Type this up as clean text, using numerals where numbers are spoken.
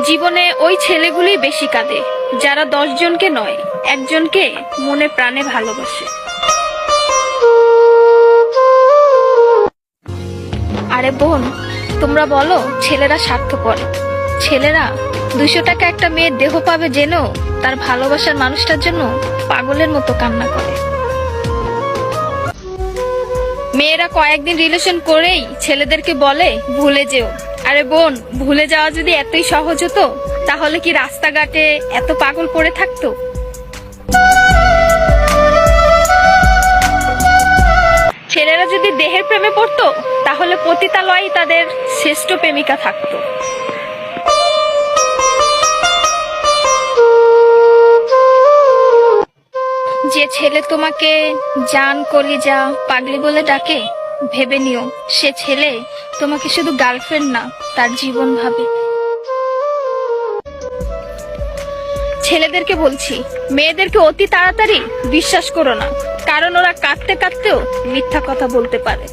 জীবনে ওই ছেলেগুলি বেশি কাঁদে যারা 10 জনকে নয়, একজনকে মনে প্রাণে ভালোবাসে। আরে বোন, তোমরা বলো ছেলেরা স্বার্থপর। ছেলেরা 200 টাকা একটা মেয়ের দেহ পাবে জেনেও তার ভালোবাসার মানুষটার জন্য পাগলের মতো কান্না করে। মেয়েরা কয়েকদিন রিলেশন করেই ছেলেদেরকে বলে ভুলে যেও। আরে বোন, ভুলে যাওয়া যদি এতই সহজ হতো তাহলে কি রাস্তাঘাটে এত পাগল পড়ে থাকতো? ছেলেরা যদি দেহের প্রেমে পড়তো তাহলে পতিতালয়ে তাদের শ্রেষ্ঠ প্রেমিকা থাকতো। যে ছেলে তোমাকে জান, কলিজা, পাগলি বলে ডাকে, ভেবে নিও সে ছেলে তোমাকে শুধু গার্লফ্রেন্ড না, তার জীবন ভাবে। ছেলেদেরকে বলছি, মেয়েদেরকে অতি তাড়াতাড়ি বিশ্বাস করো না, কারণ ওরা কাঁদতে কাঁদতেও মিথ্যা কথা বলতে পারে।